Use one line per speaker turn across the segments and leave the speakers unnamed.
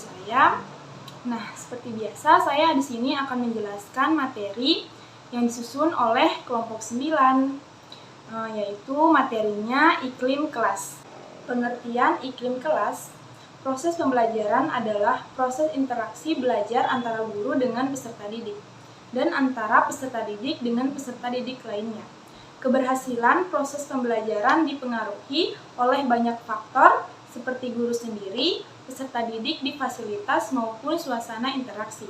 saya. Nah, seperti biasa saya di sini akan menjelaskan materi yang disusun oleh kelompok 9, yaitu materinya iklim kelas. Pengertian iklim kelas, proses pembelajaran adalah proses interaksi belajar antara guru dengan peserta didik, dan antara peserta didik dengan peserta didik lainnya. Keberhasilan proses pembelajaran dipengaruhi oleh banyak faktor seperti guru sendiri, peserta didik di fasilitas maupun suasana interaksi.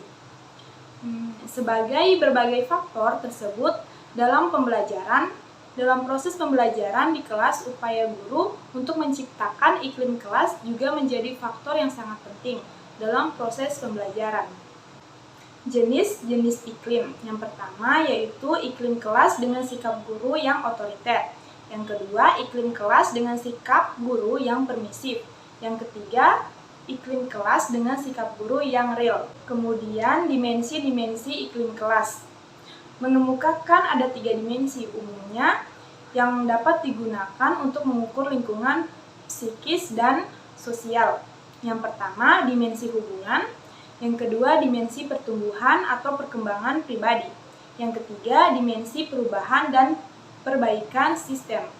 Sebagai berbagai faktor tersebut dalam proses pembelajaran di kelas, upaya guru untuk menciptakan iklim kelas juga menjadi faktor yang sangat penting dalam proses pembelajaran. Jenis-jenis iklim. Yang pertama yaitu iklim kelas dengan sikap guru yang otoriter. Yang kedua, iklim kelas dengan sikap guru yang permisif. Yang ketiga, iklim kelas dengan sikap guru yang real. Kemudian, dimensi-dimensi iklim kelas. Mengemukakan ada 3 dimensi umumnya yang dapat digunakan untuk mengukur lingkungan psikis dan sosial. Yang pertama, dimensi hubungan. Yang kedua, dimensi pertumbuhan atau perkembangan pribadi. Yang ketiga, dimensi perubahan dan perbaikan sistem.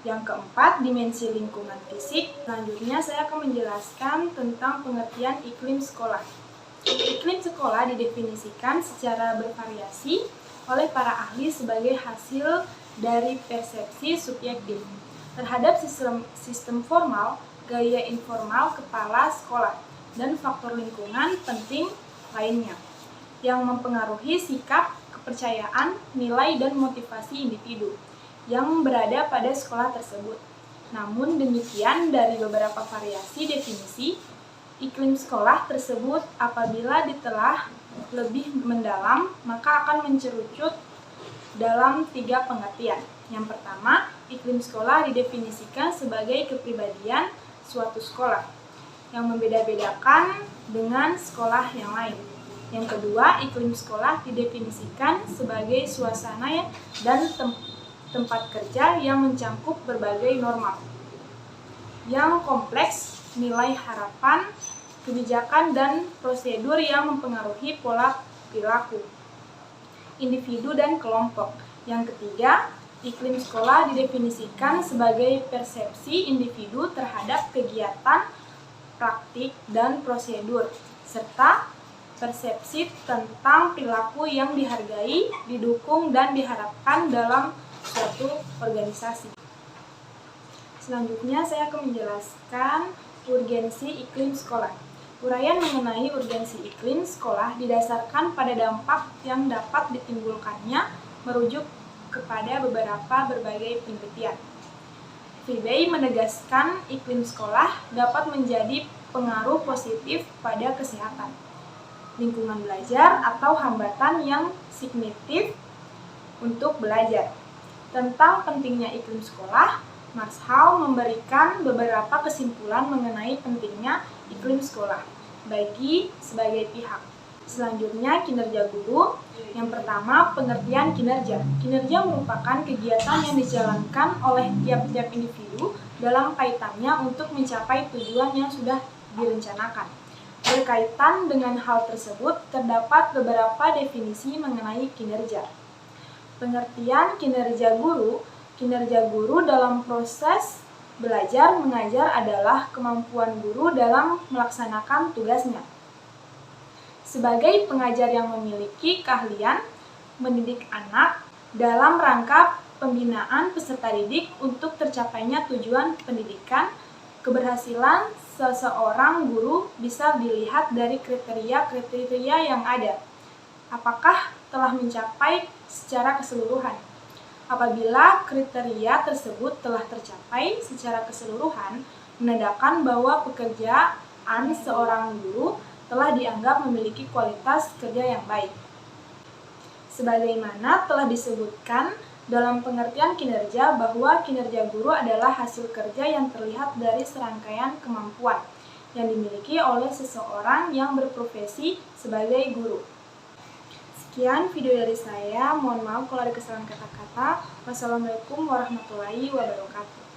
Yang keempat, dimensi lingkungan fisik. Selanjutnya, saya akan menjelaskan tentang pengertian iklim sekolah. Iklim sekolah didefinisikan secara bervariasi oleh para ahli sebagai hasil dari persepsi subjektif terhadap sistem formal, gaya informal kepala sekolah, dan faktor lingkungan penting lainnya yang mempengaruhi sikap, kepercayaan, nilai, dan motivasi individu yang berada pada sekolah tersebut. Namun demikian, dari beberapa variasi definisi iklim sekolah tersebut apabila ditelah lebih mendalam maka akan mengerucut dalam 3 pengertian. Yang pertama, iklim sekolah didefinisikan sebagai kepribadian suatu sekolah yang membeda-bedakan dengan sekolah yang lain. Yang kedua, iklim sekolah didefinisikan sebagai suasana dan tempat kerja yang mencakup berbagai norma yang kompleks, nilai harapan, kebijakan, dan prosedur yang mempengaruhi pola perilaku individu dan kelompok. Yang ketiga, iklim sekolah didefinisikan sebagai persepsi individu terhadap kegiatan, praktik, dan prosedur, serta persepsi tentang perilaku yang dihargai, didukung, dan diharapkan dalam suatu organisasi. Selanjutnya, saya akan menjelaskan urgensi iklim sekolah. Uraian mengenai urgensi iklim sekolah didasarkan pada dampak yang dapat ditimbulkannya merujuk kepada berbagai penelitian. Fibey menegaskan iklim sekolah dapat menjadi pengaruh positif pada kesehatan, lingkungan belajar, atau hambatan yang signifikan untuk belajar. Tentang pentingnya iklim sekolah, Marshall memberikan beberapa kesimpulan mengenai pentingnya iklim sekolah bagi sebagai pihak. Selanjutnya, kinerja guru. Yang pertama, pengertian kinerja. Kinerja merupakan kegiatan yang dijalankan oleh tiap-tiap individu dalam kaitannya untuk mencapai tujuan yang sudah direncanakan. Berkaitan dengan hal tersebut, terdapat beberapa definisi mengenai kinerja. Pengertian kinerja guru. Kinerja guru dalam proses belajar mengajar adalah kemampuan guru dalam melaksanakan tugasnya sebagai pengajar yang memiliki keahlian mendidik anak dalam rangka pembinaan peserta didik untuk tercapainya tujuan pendidikan. Keberhasilan seseorang guru bisa dilihat dari kriteria-kriteria yang ada. Apakah telah mencapai secara keseluruhan? Apabila kriteria tersebut telah tercapai secara keseluruhan, menandakan bahwa pekerjaan seorang guru telah dianggap memiliki kualitas kerja yang baik. Sebagaimana telah disebutkan dalam pengertian kinerja bahwa kinerja guru adalah hasil kerja yang terlihat dari serangkaian kemampuan yang dimiliki oleh seseorang yang berprofesi sebagai guru. Sekian video dari saya, mohon maaf kalau ada kesalahan kata-kata. Wassalamualaikum warahmatullahi wabarakatuh.